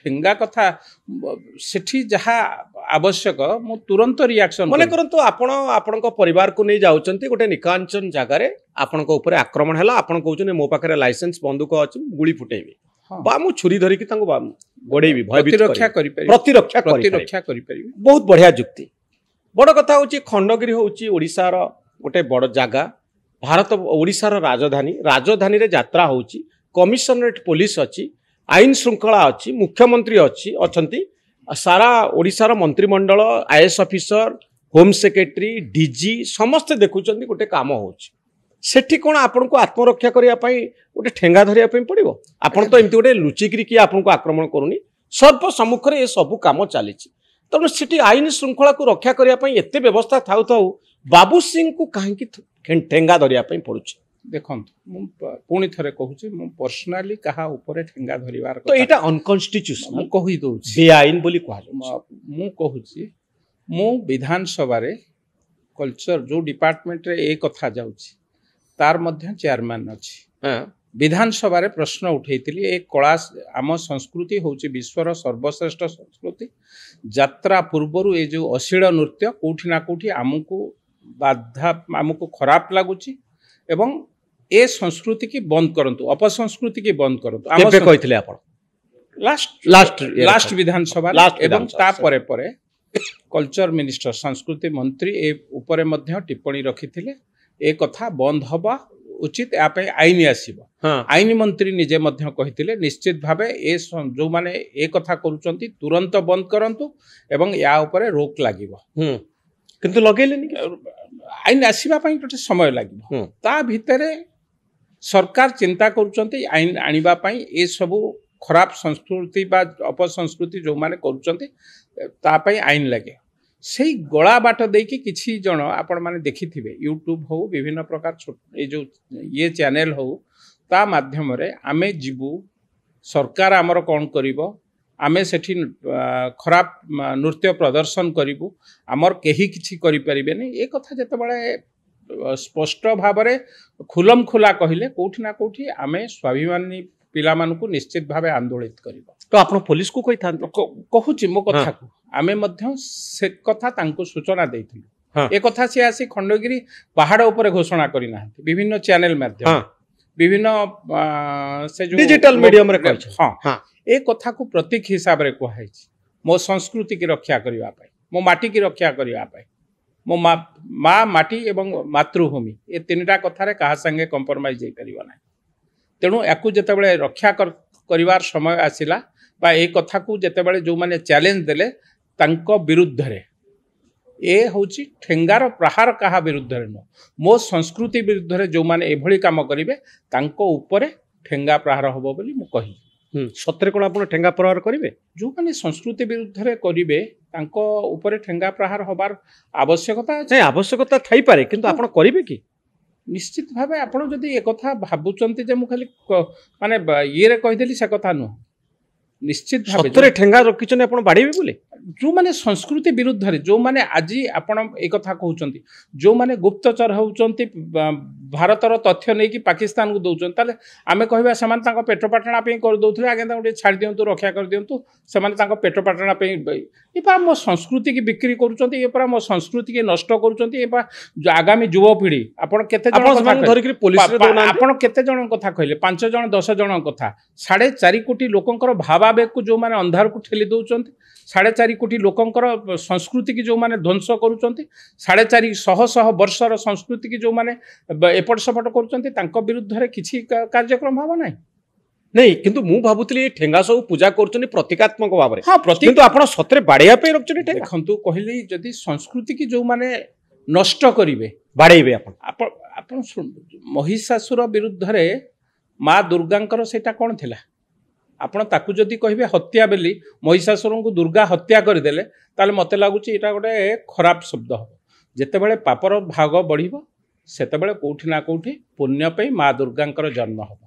ठेंगा कथा सेठी जहा आवश्यक मु तुरंत रिएक्शन मने करंतु आपण परिवार को नहीं जाउचंती गोटे निकांचन जगह रे आपण को ऊपर आक्रमण हला आपण कहउचने मो पाखरे लाइसेंस बंदूक अछि गुली फुटेबी बा मु छुरी धरि कि तांको गोडेबी भयभीत प्रतिरक्षा करि परिबे बहुत बढ़िया जुक्ति बड़ कथा होची खंडगिरी होची ओडिसा रो गोटे बड़ जगह भारत ओडिसा रो राजधानी रे यात्रा होची कमिशनरेट पुलिस अच्छी आईन श्रृंखला अच्छी मुख्यमंत्री अच्छी अछंती सारा ओडिसा रो मंत्रिमंडल IAS officer home secretary DG समस्त देखुचंती गोटे काम होची सेठी कोन आपन को आत्मरक्षा करिया पई गोटे ठेंगा धरिया पई पड़िबो आपन तो एमती गोटे लुचिकरी कि आपन को आक्रमण करूनी सर्व सम्मुख रे ए सब काम चलीची तनु सेठी आईन श्रृंखला को रक्षा करिया पई एते व्यवस्था थाउ थाउ बाबू सिंह को काहे कि ठेंगा धरिया पई पड़ुची देखो पुणी थे कहूँ मु पर्सनाली कहा ऊपर ठेंगा धरिवार तो एटा अनकन्स्टिट्यूशनल मु कहि दउछि बेआईन बोली कहै मु कहूँ मु विधानसभा रे कल्चर जो डिपार्टमेंट रे ए कथा जाउछि तार मध्य चेयरमैन अछि विधानसभा रे प्रश्न उठेइतिली ए कला आम संस्कृति होछि विश्वर सर्वश्रेष्ठ संस्कृति यात्रा पूर्वरु ए जो अश्लील नृत्य कोठी ना कोठी आमको बाधा आमको खराब लागुछि एवं ए संस्कृति की बंद करंतु अपसंस्कृति की बंद करंतु केबे कहितले आपण लास्ट विधानसभा एवं ता परे परे कल्चर मिनिस्टर संस्कृति मंत्री ए ऊपर मध्य टिप्पणी रखिथिले ए कथा बंद हबा उचित या पे आईन आसीबो आईन मंत्री निजे मध्य कहिथिले निश्चित भाबे ए जो माने ए कथा करूचंती तुरंत बंद करंतु एवं या ऊपर रोक लागिबो किंतु लगेलेनी आईन आसीबा पई गोटे समय लागिबो ता भितरे सरकार चिंता करूचंती आईन आनिबा पई ए सब खराब संस्कृति बा अपसंस्कृति जो माने करूचंती ता पई आईन लागे सेही गला बाट देकी किछि जण आपण माने देखिथिबे यूट्यूब हो विभिन्न प्रकार ए जो ये चैनल हो ता माध्यम रे आमे जीवु सरकार हमर कोन करिवो आमे सेठी खराब नृत्य प्रदर्शन करिवु हमर केही किछि करि परिबेनी ए कथा जते बळे स्पष्ट भाव रे खुलम खुला कहिले कोठी ना कोठी आमे स्वाभिमानी पिला मानकु निश्चित भावे आंदोलित करिवो तो आपण पुलिस को कहि थान कहूची मो कथा को आमे मध्य से कथा तांको सूचना देथिलु ए कथा से आसी खंडगिरी पहाड़ ऊपर घोषणा करि ना विभिन्न चैनल माध्यम विभिन्न से जो डिजिटल मीडियम रे कहै हां ए कथा को प्रतीक हिसाब रे कहै छी मो संस्कृति की रक्षा करिवा पाई मो माटी की रक्षा करिवा पाई मो मा माटी एवं मातृभूमि ए तीनटा कथा रे कहा संगे कंप्रोमाइज जाई परिबो ना तेणु याकू जते बेले रक्षा करिवार समय आसिला बा ए कथा को जते बेले जो माने चैलेंज देले तांको विरुद्ध रे ए होची ठेंगार प्रहार कहा विरुद्ध रे न मो संस्कृति विरुद्ध रे जो माने एभली काम करिवे तांको ऊपर ठेंगा प्रहार होबो बोली मु कहि सत्रे कोन आपण ठेंगा प्रहार करिवे जो माने संस्कृति विरुद्ध रे करिवे तांको ऊपर ठेंगा प्रहार होबार आवश्यकता छै आवश्यकता थाई पारे किंतु आपण करिवे की निश्चित भावे आपण जदि ए कथा भाबुचंती जे मु खाली माने ये रे कहि देली से कथा न निश्चित भावे सत्रे ठेंगा रखिछन आपण बाडीबे बोले जो माने संस्कृति विरुद्ध रे जो माने आजी आपण ए कथा कहउचंती जो माने गुप्तचर होउचंती भारत रो तथ्य नै कि पाकिस्तान को दउचन ताले आमे कहबा समान ताको पेट्रो पाटणा पे कर दउथले आगे ताको छाड़ दियंतु रक्षा कर दियंतु समान ताको पेट्रो पाटणा पे ए पा मो संस्कृति की बिक्री करूचंती ए परा मो संस्कृति के नष्ट करूचंती ए पा आगामी युवा पीढ़ी आपण केते जण कथा धरि कि पुलिस रे दोना आपण केते जण कथा कहले 5 जण 10 जण कथा 4.5 कोटी लोकंकर भावावेग को जो माने अंधार को ठेली दउचंती 4.5 कोटी लोकंकर संस्कृति की जो माने ध्वंस करूचंती 4.5 वर्षर संस्कृति की जो माने एपट सपट करूचंती तांको विरुद्ध रे किछि कार्यक्रम हबो नै नहीं किंतु मु भाबुतली ठेंगा सब पूजा करचनी प्रतीकात्मक भाव रे हां किंतु आपण सत्रे बाडिया पे रखचनी ठेंगा देखंतु कहली जदी संस्कृति की जो माने नष्ट करिवे बाडैबे आपण महिषासुर विरुद्ध रे मां दुर्गांकर सेटा कोन थिला आपण ताकू जदि कहिबे हत्या बेली महिषासुर को दुर्गा हत्या करदेले ताले मते लागुची एटा गोटे खराब शब्द हो जेते बेले पापर भाग बढ़िबो सेते बेले कोठी ना कोठी पुण्य पे मां दुर्गांकर जन्म हो